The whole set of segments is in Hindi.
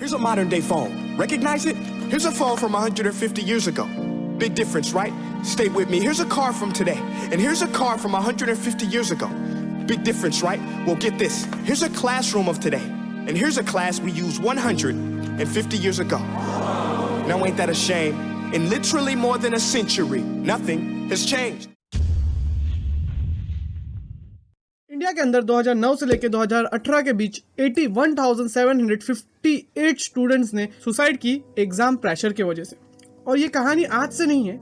Here's a modern day phone. Recognize it? Here's a phone from 150 years ago. Big difference, right? Stay with me. Here's a car from today. And here's a car from 150 years ago. Big difference, right? Well, get this. Here's a classroom of today. And here's a class we used 150 years ago. Now ain't that a shame? In literally more than a century, nothing has changed. India के अंदर 2009 से लेकर 2018 के बीच 81,758 स्टूडेंट्स ने सुसाइड की एग्जाम प्रेशर की वजह से। और ये कहानी आज से नहीं है।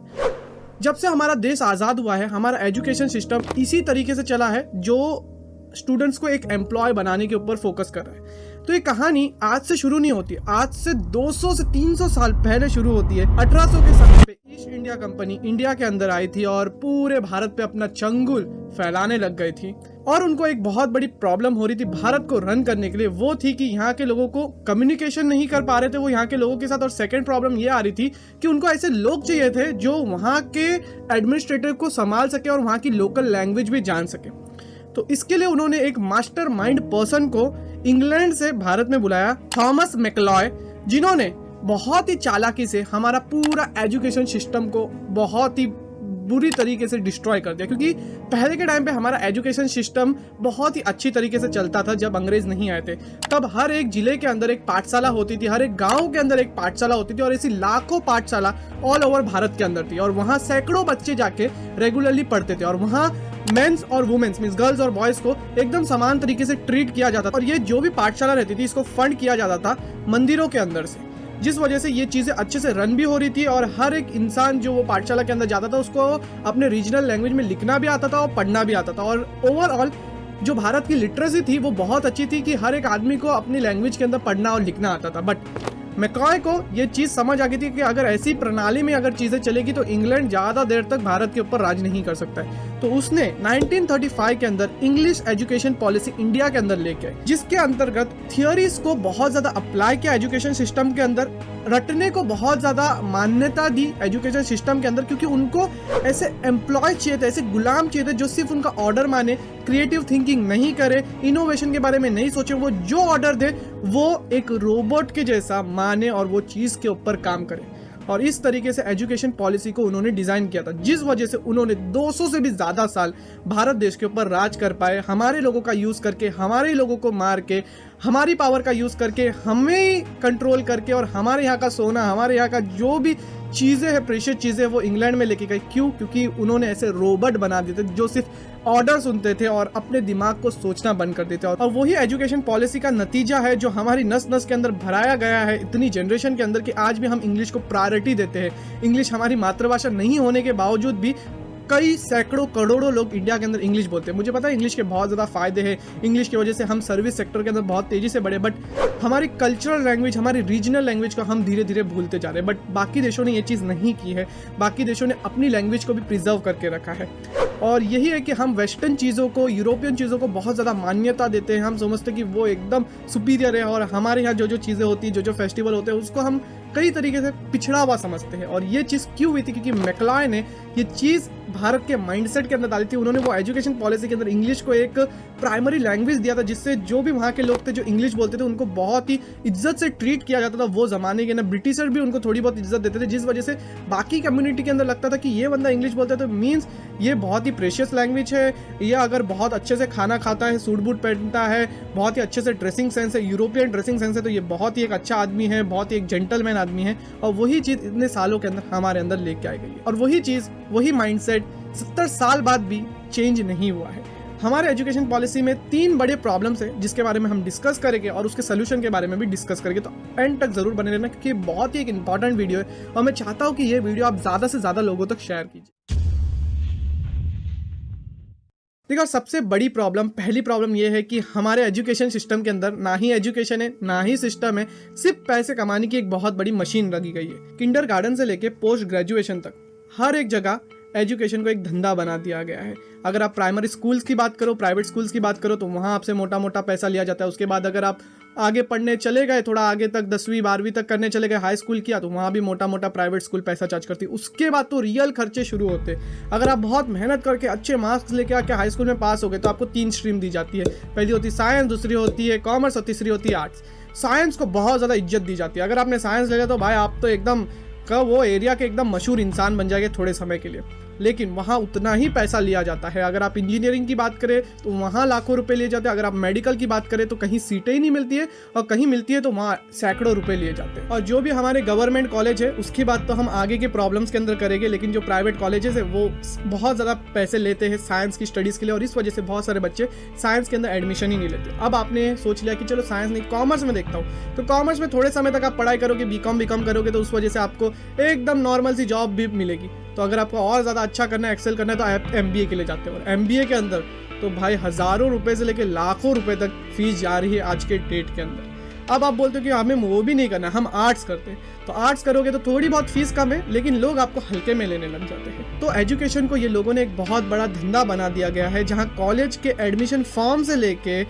जब से हमारा देश आज़ाद हुआ है, हमारा एजुकेशन सिस्टम इसी तरीके से चला है जो स्टूडेंट्स को एक एम्प्लॉय बनाने के ऊपर फोकस कर रहा है। तो ये कहानी आज से शुरू नहीं होती, आज से 200 से 300 साल पहले शुरू होती है। 1800 के समय पे ईस्ट इंडिया कंपनी इंडिया के अंदर आई थी और पूरे भारत पे अपना चंगुल फैलाने लग गई थी। और उनको एक बहुत बड़ी प्रॉब्लम हो रही थी भारत को रन करने के लिए, वो थी कि यहाँ के लोगों को कम्युनिकेशन नहीं कर पा रहे थे वो यहाँ के लोगों के साथ। और सेकंड प्रॉब्लम ये आ रही थी कि उनको ऐसे लोग चाहिए थे जो वहाँ के एडमिनिस्ट्रेटर को संभाल सके और वहाँ की लोकल लैंग्वेज भी जान सके। तो इसके लिए उन्होंने एक मास्टर माइंड पर्सन को इंग्लैंड से भारत में बुलाया, थॉमस मैकलॉय, जिन्होंने बहुत ही चालाकी से हमारा पूरा एजुकेशन सिस्टम को बहुत ही बुरी तरीके से डिस्ट्रॉय कर दिया। क्योंकि पहले के टाइम पे हमारा एजुकेशन सिस्टम बहुत ही अच्छी तरीके से चलता था जब अंग्रेज नहीं आए थे। तब हर एक जिले के अंदर एक पाठशाला होती थी, हर एक गांव के अंदर एक पाठशाला होती थी और ऐसी लाखों पाठशाला ऑल ओवर भारत के अंदर थी। और वहाँ सैकड़ों बच्चे जाके रेगुलरली पढ़ते थे और वहाँ मेंस और वुमेन्स मींस गर्ल्स और बॉयज को एकदम समान तरीके से ट्रीट किया जाता था। और ये जो भी पाठशाला रहती थी इसको फंड किया जाता था मंदिरों के अंदर से, जिस वजह से ये चीज़ें अच्छे से रन भी हो रही थी। और हर एक इंसान जो वो पाठशाला के अंदर जाता था उसको अपने रीजनल लैंग्वेज में लिखना भी आता था और पढ़ना भी आता था। और ओवरऑल जो भारत की लिटरेसी थी वो बहुत अच्छी थी कि हर एक आदमी को अपनी लैंग्वेज के अंदर पढ़ना और लिखना आता था। बट मैकॉय को ये चीज़ समझ आ गई थी कि अगर ऐसी प्रणाली में अगर चीज़ें चलेगी तो इंग्लैंड ज़्यादा देर तक भारत के ऊपर राज नहीं कर सकता है। तो उसने 1935 के अंदर इंग्लिश एजुकेशन पॉलिसी इंडिया के अंदर लेके आई, जिसके अंतर्गत थियोरीज को बहुत ज़्यादा अप्लाई किया एजुकेशन सिस्टम के अंदर, रटने को बहुत ज़्यादा मान्यता दी एजुकेशन सिस्टम के अंदर। क्योंकि उनको ऐसे एम्प्लॉय चाहिए थे, ऐसे गुलाम चाहिए थे जो सिर्फ उनका ऑर्डर माने, क्रिएटिव थिंकिंग नहीं करे, इनोवेशन के बारे में नहीं सोचे, वो जो ऑर्डर दे वो एक रोबोट के जैसा माने और वो चीज़ के ऊपर काम करे। और इस तरीके से एजुकेशन पॉलिसी को उन्होंने डिज़ाइन किया था, जिस वजह से उन्होंने 200 से भी ज़्यादा साल भारत देश के ऊपर राज कर पाए, हमारे लोगों का यूज़ करके, हमारे लोगों को मार के, हमारी पावर का यूज़ करके, हमें ही कंट्रोल करके, और हमारे यहाँ का सोना, हमारे यहाँ का जो भी चीज़ें हैं, प्रेशियस चीज़ें, वो इंग्लैंड में लेके गए। क्यों? क्योंकि उन्होंने ऐसे रोबोट बना दिए थे जो सिर्फ ऑर्डर सुनते थे और अपने दिमाग को सोचना बंद कर देते। और वही एजुकेशन पॉलिसी का नतीजा है जो हमारी नस नस के अंदर भराया गया है इतनी जनरेशन के अंदर कि आज भी हम इंग्लिश को प्रायोरिटी देते हैं। इंग्लिश हमारी मातृभाषा नहीं होने के बावजूद भी कई सैकड़ों करोड़ों लोग इंडिया के अंदर इंग्लिश बोलते हैं। मुझे पता है इंग्लिश के बहुत ज़्यादा फायदे हैं, इंग्लिश की वजह से हम सर्विस सेक्टर के अंदर बहुत तेज़ी से बढ़े, बट हमारी कल्चरल लैंग्वेज, हमारी रीजनल लैंग्वेज को हम धीरे धीरे भूलते जा रहे हैं। बट बाकी देशों ने ये चीज़ नहीं की है, बाकी देशों ने अपनी लैंग्वेज को भी प्रिजर्व करके रखा है। और यही है कि हम वेस्टर्न चीज़ों को, यूरोपियन चीज़ों को बहुत ज़्यादा मान्यता देते हैं। हम समझते हैं कि वो एकदम सुपीरियर है और हमारे यहाँ जो जो चीज़ें होती हैं, जो फेस्टिवल होते हैं, उसको हम कई तरीके से पिछड़ा हुआ समझते हैं। और ये चीज़ क्यों हुई थी? क्योंकि मैकलॉय ने ये चीज़ भारत के माइंडसेट के अंदर डाली थी। उन्होंने वो एजुकेशन पॉलिसी के अंदर इंग्लिश को एक प्राइमरी लैंग्वेज दिया था, जिससे जो भी वहाँ के लोग थे जो इंग्लिश बोलते थे उनको बहुत ही इज्जत से ट्रीट किया जाता था। वो ज़माने के ना ब्रिटिशर भी उनको थोड़ी बहुत इज्जत देते थे, जिस वजह से बाकी कम्युनिटी के अंदर लगता था कि ये बंदा इंग्लिश बोलता है तो मीन्स ये बहुत ही प्रेशियस लैंग्वेज है, ये अगर बहुत अच्छे से खाना खाता है, सूट बूट पहनता है, बहुत ही अच्छे से ड्रेसिंग सेंस है, यूरोपियन ड्रेसिंग सेंस है, तो ये बहुत ही एक अच्छा आदमी है, बहुत ही एक जेंटलमैन आदमी है। और वही चीज़ इतने सालों के अंदर हमारे अंदर लेके आई गई है। और वही चीज़, वही माइंडसेट 70 साल बाद भी चेंज नहीं हुआ है। हमारे एजुकेशन पॉलिसी में 3 बड़े प्रॉब्लम्स हैं जिसके बारे में हम डिस्कस करेंगे और उसके सोल्यूशन के बारे में भी डिस्कस करेंगे। तो एंड तक जरूर बने रहना क्योंकि बहुत ही एक इंपॉर्टेंट वीडियो है और मैं चाहता हूँ कि ये वीडियो आप ज़्यादा से ज़्यादा लोगों तक शेयर कीजिए। देखो, सबसे बड़ी प्रॉब्लम, पहली प्रॉब्लम ये है कि हमारे एजुकेशन सिस्टम के अंदर ना ही एजुकेशन है, ना ही सिस्टम है, सिर्फ पैसे कमाने की एक बहुत बड़ी मशीन लगी गई है। किंडरगार्टन से लेके पोस्ट ग्रेजुएशन तक हर एक जगह एजुकेशन को एक धंधा बना दिया गया है। अगर आप प्राइमरी स्कूल्स की बात करो, प्राइवेट स्कूल्स की बात करो, तो वहाँ आपसे मोटा मोटा पैसा लिया जाता है। उसके बाद अगर आप आगे पढ़ने चले गए, थोड़ा आगे तक 10वीं 12वीं तक करने चले गए, हाई स्कूल किया, तो वहाँ भी मोटा मोटा प्राइवेट स्कूल पैसा चार्ज करती है। उसके बाद तो रियल खर्चे शुरू होते हैं। अगर आप बहुत मेहनत करके अच्छे मार्क्स लेके आके हाई स्कूल में पास हो गए तो आपको 3 स्ट्रीम दी जाती है। पहली होती है साइंस, दूसरी होती है कॉमर्स और तीसरी होती है आर्ट्स। साइंस को बहुत ज़्यादा इज्जत दी जाती है। अगर आपने साइंस ले लिया तो भाई आप तो एकदम वो एरिया के एकदम मशहूर इंसान बन जाएंगे थोड़े समय के लिए। लेकिन वहाँ उतना ही पैसा लिया जाता है। अगर आप इंजीनियरिंग की बात करें तो वहाँ लाखों रुपए लिए जाते हैं। अगर आप मेडिकल की बात करें तो कहीं सीटें ही नहीं मिलती है, और कहीं मिलती है तो वहाँ सैकड़ों रुपए लिए जाते हैं। और जो भी हमारे गवर्नमेंट कॉलेज है उसकी बात तो हम आगे के प्रॉब्लम्स के अंदर करेंगे, लेकिन जो प्राइवेट कॉलेजेस है वो बहुत ज़्यादा पैसे लेते हैं साइंस की स्टडीज़ के लिए, और इस वजह से बहुत सारे बच्चे साइंस के अंदर एडमिशन ही नहीं लेते। अब आपने सोच लिया कि चलो साइंस नहीं, कॉमर्स में देखता हूँ, तो कॉमर्स में थोड़े समय तक आप पढ़ाई करोगे, बीकॉम करोगे, तो उस वजह से आपको एकदम नॉर्मल सी जॉब भी मिलेगी। तो अगर आपको और ज़्यादा अच्छा करना है, एक्सेल करना है, तो आप MBA के लिए जाते हो। और MBA के अंदर तो भाई हज़ारों रुपए से लेकर लाखों रुपए तक फीस जा रही है आज के डेट के अंदर। अब आप बोलते हो कि हमें वो भी नहीं करना, हम आर्ट्स करते हैं, तो आर्ट्स करोगे तो थोड़ी बहुत फीस कम है, लेकिन लोग आपको हल्के में लेने लग जाते हैं। तो एजुकेशन को ये लोगों ने एक बहुत बड़ा धंधा बना दिया गया है, जहाँ कॉलेज के एडमिशन फॉर्म से लेके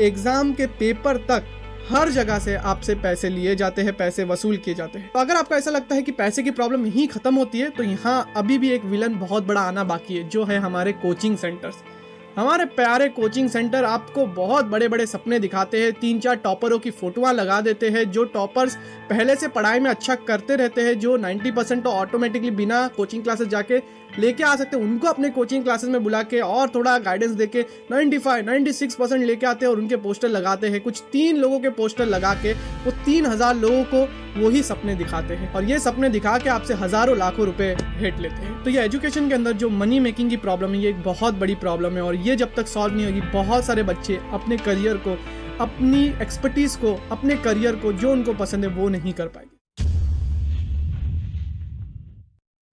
एग्ज़ाम के पेपर तक हर जगह से आपसे पैसे लिए जाते हैं, पैसे वसूल किए जाते हैं। तो अगर आपको ऐसा लगता है कि पैसे की प्रॉब्लम यहीं खत्म होती है, तो यहाँ अभी भी एक विलन बहुत बड़ा आना बाकी है, जो है हमारे कोचिंग सेंटर्स। हमारे प्यारे कोचिंग सेंटर आपको बहुत बड़े बड़े सपने दिखाते हैं, 3-4 टॉपरों की फोटोआं लगा देते हैं। जो टॉपर्स पहले से पढ़ाई में अच्छा करते रहते हैं, जो 90% तो ऑटोमेटिकली बिना कोचिंग क्लासेस जाके लेके आ सकते हैं, उनको अपने कोचिंग क्लासेस में बुला के और थोड़ा गाइडेंस देके 95-96% लेके आते हैं और उनके पोस्टर लगाते हैं। कुछ 3 लोगों के पोस्टर लगा के वो 3000 लोगों को वही सपने दिखाते हैं, और ये सपने दिखा के आपसे हजारों लाखों रुपए हेट लेते हैं। तो ये एजुकेशन के अंदर जो मनी मेकिंग की प्रॉब्लम है, ये एक बहुत बड़ी प्रॉब्लम है, और ये जब तक सॉल्व नहीं होगी, बहुत सारे बच्चे अपने करियर को, अपनी एक्सपर्टीज को, अपने करियर को जो उनको पसंद है वो नहीं कर पाएंगे।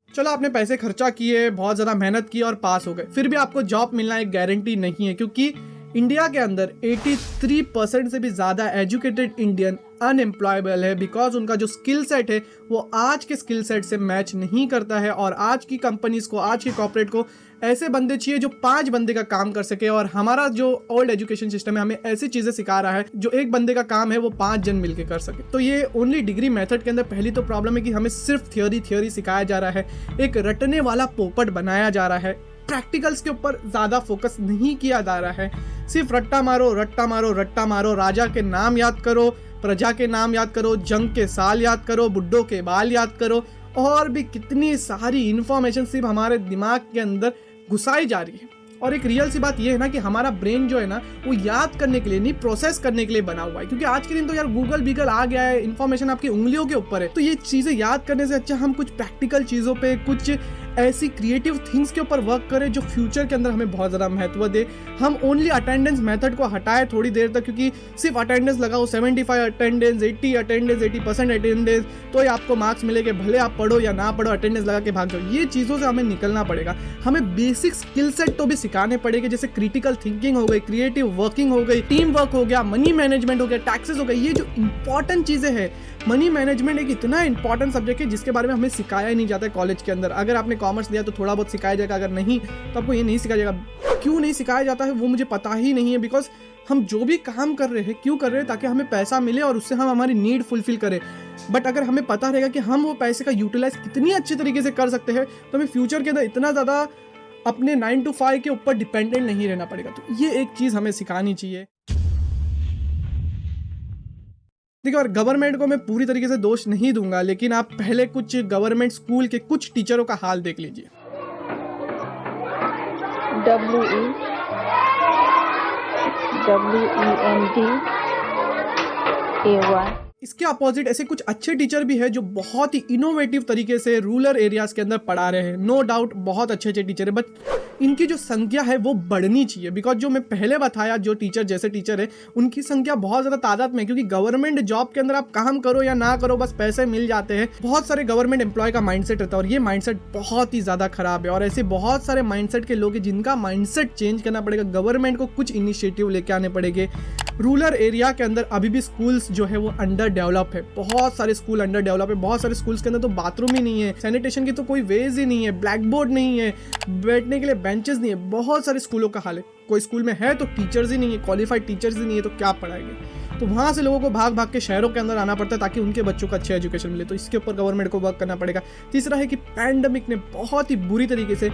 चलो आपने पैसे खर्चा किए, बहुत ज़्यादा मेहनत की और पास हो गए, फिर भी आपको जॉब मिलना एक गारंटी नहीं है, क्योंकि इंडिया के अंदर 83% से भी ज़्यादा एजुकेटेड इंडियन अनएम्प्लॉयबल है, बिकॉज उनका जो स्किल सेट है वो आज के स्किल सेट से मैच नहीं करता है। और आज की कंपनीज को, आज के कॉर्पोरेट को ऐसे बंदे चाहिए जो 5 बंदे का काम कर सके, और हमारा जो ओल्ड एजुकेशन सिस्टम है हमें ऐसी चीज़ें सिखा रहा है जो एक बंदे का काम है वो 5 जन मिलके कर सके। तो ये ओनली डिग्री मेथड के अंदर पहली तो प्रॉब्लम है कि हमें सिर्फ थियोरी सिखाया जा रहा है, एक रटने वाला पोपट बनाया जा रहा है, प्रैक्टिकल्स के ऊपर ज़्यादा फोकस नहीं किया जा रहा है। सिर्फ रट्टा मारो रट्टा मारो रट्टा मारो, राजा के नाम याद करो, प्रजा के नाम याद करो, जंग के साल याद करो, बुड्ढों के बाल याद करो, और भी कितनी सारी इंफॉर्मेशन सिर्फ हमारे दिमाग के अंदर घुसाई जा रही है। और एक रियल सी बात यह है ना कि हमारा ब्रेन जो है ना वो याद करने के लिए नहीं, प्रोसेस करने के लिए बना हुआ है, क्योंकि आज के दिन तो यार गूगल आ गया है, इन्फॉर्मेशन आपकी उंगलियों के ऊपर है। तो ये चीज़ें याद करने से अच्छा हम कुछ प्रैक्टिकल चीज़ों पे, कुछ ऐसी क्रिएटिव थिंग्स के ऊपर वर्क करें जो फ्यूचर के अंदर हमें बहुत ज़्यादा महत्व दे। हम ओनली अटेंडेंस मेथड को हटाए थोड़ी देर तक, क्योंकि सिर्फ अटेंडेंस लगाओ, 75 अटेंडेंस, 80 अटेंडेंस, 80% अटेंडेंस, तो ही आपको मार्क्स मिलेंगे, भले आप पढ़ो या ना पढ़ो, अटेंडेंस लगा के भाग जाओ। ये चीज़ों से हमें निकलना पड़ेगा। हमें बेसिक स्किल सेट तो भी सिखाने पड़ेंगे, जैसे क्रिटिकल थिंकिंग हो गई, क्रिएटिव वर्किंग हो गई, टीम वर्क हो गया, मनी मैनेजमेंट हो गया, टैक्सेस हो गया। ये जो इंपॉर्टेंट चीज़ें हैं, मनी मैनेजमेंट एक इतना इंपॉर्टेंट सब्जेक्ट है जिसके बारे में हमें सिखाया ही नहीं जाता है कॉलेज के अंदर। अगर आपने कॉमर्स लिया तो थोड़ा बहुत सिखाया जाएगा, अगर नहीं तो आपको ये नहीं सिखाया जाएगा। क्यों नहीं सिखाया जाता है वो मुझे पता ही नहीं है, बिकॉज हम जो भी काम कर रहे हैं क्यों कर रहे हैं, ताकि हमें पैसा मिले और उससे हम हमारी नीड फुलफिल करें। बट अगर हमें पता रहेगा कि हम वो पैसे का यूटिलाइज कितनी अच्छी तरीके से कर सकते हैं, तो हमें फ्यूचर के अंदर इतना ज़्यादा अपने 9 to 5 के ऊपर डिपेंडेंट नहीं रहना पड़ेगा। तो ये एक चीज़ हमें सिखानी चाहिए। देखिए, और गवर्नमेंट को मैं पूरी तरीके से दोष नहीं दूंगा, लेकिन आप पहले कुछ गवर्नमेंट स्कूल के कुछ टीचरों का हाल देख लीजिए। WENDAY। इसके अपोजिट ऐसे कुछ अच्छे टीचर भी हैं जो बहुत ही इनोवेटिव तरीके से रूरल एरियाज के अंदर पढ़ा रहे हैं। नो डाउट बहुत अच्छे टीचर है, बट इनकी जो संख्या है वो बढ़नी चाहिए, बिकॉज जो मैं पहले बताया जो टीचर जैसे टीचर है उनकी संख्या बहुत ज़्यादा तादाद में है, क्योंकि गवर्नमेंट जॉब के अंदर आप काम करो या ना करो बस पैसे मिल जाते हैं। बहुत सारे गवर्नमेंट एम्प्लॉय का माइंडसेट रहता है, और ये माइंडसेट बहुत ही ज़्यादा खराब है। और ऐसे बहुत सारे माइंडसेट के लोग हैं जिनका माइंडसेट चेंज करना पड़ेगा। गवर्नमेंट को कुछ इनिशिएटिव लेके आने पड़ेंगे। रूरल एरिया के अंदर अभी भी स्कूल्स जो है वो अंडर डेवलप है, बहुत सारे स्कूल अंडर डेवलप है। बहुत सारे स्कूल्स के अंदर तो बाथरूम ही नहीं है, सैनिटेशन की तो कोई वेज ही नहीं है, ब्लैक बोर्ड नहीं है, बैठने के लिए बेंचेस नहीं है। बहुत सारे स्कूलों का हाल है। कोई स्कूल में है तो टीचर्स ही नहीं है, क्वालिफाइड टीचर्स ही नहीं है, तो क्या पढ़ाएंगे। तो वहाँ से लोगों को भाग भाग के शहरों के अंदर आना पड़ता है ताकि उनके बच्चों को अच्छे एजुकेशन मिले। तो इसके ऊपर गवर्नमेंट को वर्क करना पड़ेगा। तीसरा है कि पैंडेमिक ने बहुत ही बुरी तरीके से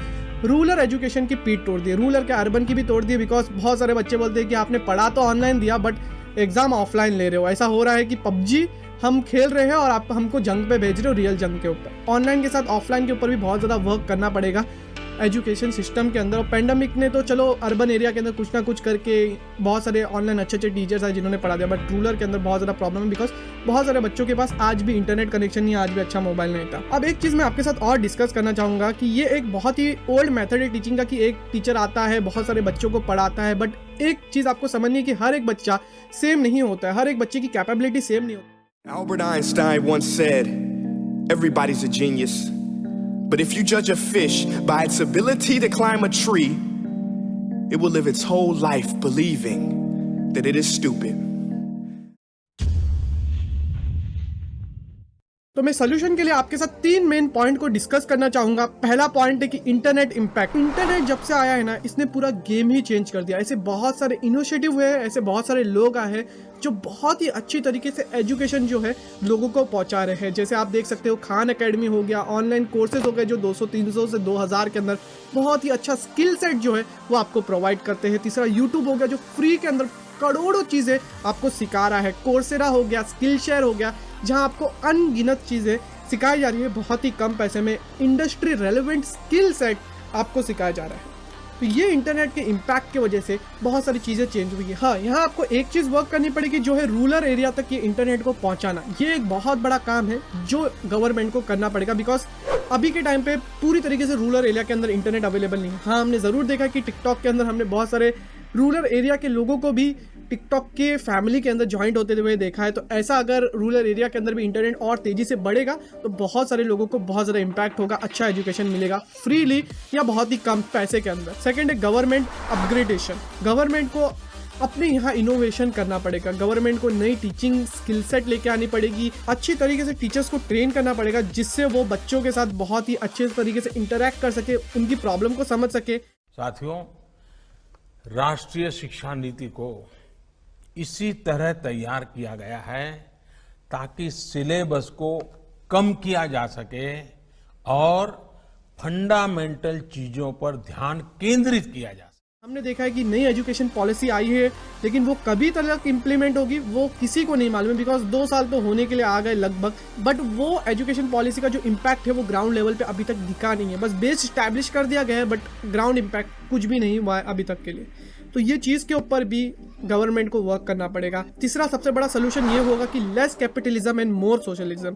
रूरल एजुकेशन की पीठ तोड़ दी, रूरल के अर्बन की भी तोड़ दी। बिकॉज बहुत सारे बच्चे बोलते हैं कि आपने पढ़ा तो ऑनलाइन दिया, बट एग्जाम ऑफलाइन ले रहे हो। ऐसा हो रहा है कि पबजी हम खेल रहे हैं और आप हमको जंग पे भेज रहे हो, रियल जंग के ऊपर। ऑनलाइन के साथ ऑफलाइन के ऊपर भी बहुत ज़्यादा वर्क करना पड़ेगा एजुकेशन सिस्टम के अंदर। और पेंडेमिक ने तो चलो अर्बन एरिया के अंदर कुछ ना कुछ करके बहुत सारे ऑनलाइन अच्छे अच्छे टीचर्स आए जिन्होंने पढ़ा दिया, बट रूरल के अंदर बहुत ज़्यादा प्रॉब्लम है बिकॉज बहुत सारे बच्चों के पास आज भी इंटरनेट कनेक्शन नहीं है, आज भी अच्छा मोबाइल नहीं था। अब एक चीज़ मैं आपके साथ और डिस्कस करना चाहूँगा कि ये एक बहुत ही ओल्ड मेथड है टीचिंग का कि एक टीचर आता है, बहुत सारे बच्चों को पढ़ाता है, बट एक चीज़ आपको समझनी है कि हर एक बच्चा सेम नहीं होता है, हर एक बच्चे की कैपेबिलिटी सेम नहीं होती। Albert Einstein once said, everybody's a genius. But if you judge a fish by its ability to climb a tree, it will live its whole life believing that it is stupid. तो मैं सोल्यूशन के लिए आपके साथ 3 मेन पॉइंट को डिस्कस करना चाहूंगा। पहला पॉइंट है कि इंटरनेट इम्पैक्ट। इंटरनेट जब से आया है ना, इसने पूरा गेम ही चेंज कर दिया। ऐसे बहुत सारे इनिशिएटिव हुए हैं, ऐसे बहुत सारे लोग आए हैं जो बहुत ही अच्छी तरीके से एजुकेशन जो है लोगों को पहुंचा रहे हैं। जैसे आप देख सकते हो खान एकेडमी हो गया, ऑनलाइन कोर्सेज हो गए जो 200-300 से 2000 के अंदर बहुत ही अच्छा स्किल सेट जो है वो आपको प्रोवाइड करते हैं। तीसरा यूट्यूब हो गया जो फ्री के अंदर करोड़ों चीज़ें आपको सिखा रहा है। कोर्सेरा हो गया, स्किल शेयर हो गया, जहां आपको अनगिनत चीज़ें सिखाई जा रही है बहुत ही कम पैसे में। इंडस्ट्री रेलेवेंट स्किल सेट आपको सिखाया जा रहा है। तो ये इंटरनेट के इम्पैक्ट की वजह से बहुत सारी चीज़ें चेंज हुई है। हाँ, यहाँ आपको एक चीज़ वर्क करनी पड़ेगी जो है रूरल एरिया तक ये इंटरनेट को पहुँचाना। ये एक बहुत बड़ा काम है जो गवर्नमेंट को करना पड़ेगा बिकॉज अभी के टाइम पे पूरी तरीके से रूरल एरिया के अंदर इंटरनेट अवेलेबल नहीं है। हाँ, हमने ज़रूर देखा कि टिकटॉक के अंदर हमने बहुत सारे रूरल एरिया के लोगों को भी टिकटॉक के फैमिली के अंदर ज्वाइंट होते हुए देखा है। तो ऐसा अगर रूरल एरिया के अंदर भी इंटरनेट और तेज़ी से बढ़ेगा तो बहुत सारे लोगों को बहुत ज़्यादा इम्पैक्ट होगा, अच्छा एजुकेशन मिलेगा फ्रीली या बहुत ही कम पैसे के अंदर। सेकंड है गवर्नमेंट अपग्रेडेशन। गवर्नमेंट को अपने यहाँ इनोवेशन करना पड़ेगा। गवर्नमेंट को नई टीचिंग स्किल सेट लेके आनी पड़ेगी, अच्छी तरीके से टीचर्स को ट्रेन करना पड़ेगा जिससे वो बच्चों के साथ बहुत ही अच्छे तरीके से इंटरेक्ट कर सके, उनकी प्रॉब्लम को समझ सके। साथियों, राष्ट्रीय शिक्षा नीति को इसी तरह तैयार किया गया है ताकि सिलेबस को कम किया जा सके और फंडामेंटल चीजों पर ध्यान केंद्रित किया जा सके। हमने देखा है कि नई एजुकेशन पॉलिसी आई है लेकिन वो कभी तक इम्प्लीमेंट होगी वो किसी को नहीं मालूम है बिकॉज 2 साल तो होने के लिए आ गए लगभग, बट वो एजुकेशन पॉलिसी का जो इम्पैक्ट है वो ग्राउंड लेवल पे अभी तक दिखा नहीं है। बस बेस स्टैब्लिश कर दिया गया है बट ग्राउंड इम्पैक्ट कुछ भी नहीं हुआ है अभी तक के लिए। तो ये चीज़ के ऊपर भी गवर्नमेंट को वर्क करना पड़ेगा। तीसरा सबसे बड़ा सोल्यूशन ये होगा कि less capitalism and more socialism.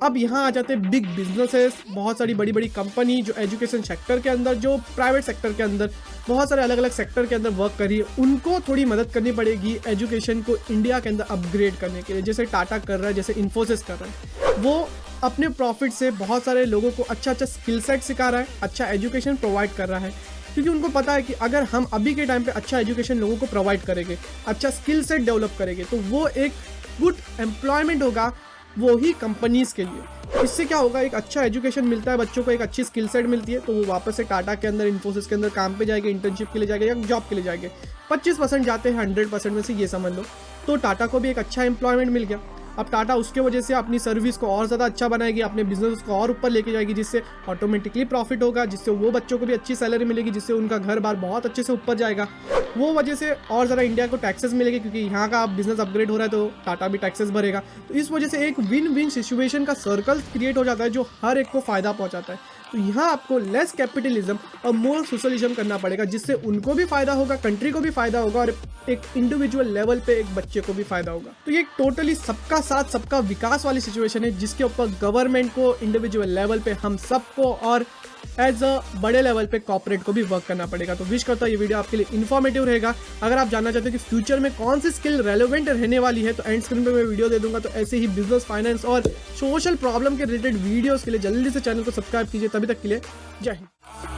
अब यहाँ आ जाते हैं बिग बिजनेसेस, बहुत सारी बड़ी बड़ी कंपनी जो एजुकेशन सेक्टर के अंदर, जो प्राइवेट सेक्टर के अंदर, बहुत सारे अलग अलग सेक्टर के अंदर वर्क कर रही है। उनको थोड़ी मदद करनी पड़ेगी एजुकेशन को इंडिया के अंदर अपग्रेड करने के लिए। जैसे टाटा कर रहा है, जैसे इन्फोसिस कर रहा है, वो अपने प्रॉफिट से बहुत सारे लोगों को अच्छा अच्छा स्किल सेट सिखा रहा है, अच्छा एजुकेशन प्रोवाइड कर रहा है, क्योंकि उनको पता है कि अगर हम अभी के टाइम पे अच्छा एजुकेशन लोगों को प्रोवाइड करेंगे, अच्छा स्किल सेट डेवलप करेंगे, तो वो एक गुड एम्प्लॉयमेंट होगा वो ही कंपनीज के लिए। इससे क्या होगा, एक अच्छा एजुकेशन मिलता है बच्चों को, एक अच्छी स्किल सेट मिलती है, तो वो वापस से टाटा के अंदर, इन्फोसिस के अंदर काम पे जाएंगे, इंटर्नशिप के लिए जाएंगे या जॉब के लिए जाएंगे। 25% जाते हैं 100% में से, ये समझ लो। तो टाटा को भी एक अच्छा एम्प्लॉयमेंट मिल गया। अब टाटा उसके वजह से अपनी सर्विस को और ज़्यादा अच्छा बनाएगी, अपने बिजनेस को और ऊपर लेके जाएगी, जिससे ऑटोमेटिकली प्रॉफिट होगा, जिससे वो बच्चों को भी अच्छी सैलरी मिलेगी, जिससे उनका घर बार बहुत अच्छे से ऊपर जाएगा। वो वजह से और ज़्यादा इंडिया को टैक्सेस मिलेगी, क्योंकि यहाँ का बिजनेस अपग्रेड हो रहा है तो टाटा भी टैक्सेस भरेगा। तो इस वजह से एक विन विन सिचुएशन का सर्कल क्रिएट हो जाता है जो हर एक को फ़ायदा पहुँचाता है। तो यहाँ आपको लेस कैपिटलिज्म और मोर सोशलिज्म करना पड़ेगा, जिससे उनको भी फ़ायदा होगा, कंट्री को भी फ़ायदा होगा और एक इंडिविजुअल लेवल पे एक बच्चे को भी फ़ायदा होगा। तो ये एक टोटली सबका साथ सबका विकास वाली सिचुएशन है, जिसके ऊपर गवर्नमेंट को इंडिविजुअल लेवल पे हम सबको और एज अ बड़े लेवल पे कॉर्पोरेट को भी वर्क करना पड़ेगा। तो विश करता हूँ ये वीडियो आपके लिए इन्फॉर्मेटिव रहेगा। अगर आप जानना चाहते हो कि फ्यूचर में कौन सी स्किल रेलेवेंट रहने वाली है तो एंड स्क्रीन पे मैं वीडियो दे दूंगा। तो ऐसे ही बिजनेस, फाइनेंस और सोशल प्रॉब्लम के रिलेटेड वीडियोस के लिए जल्दी से चैनल को सब्सक्राइब कीजिए। तभी तक के लिए जय हिंद।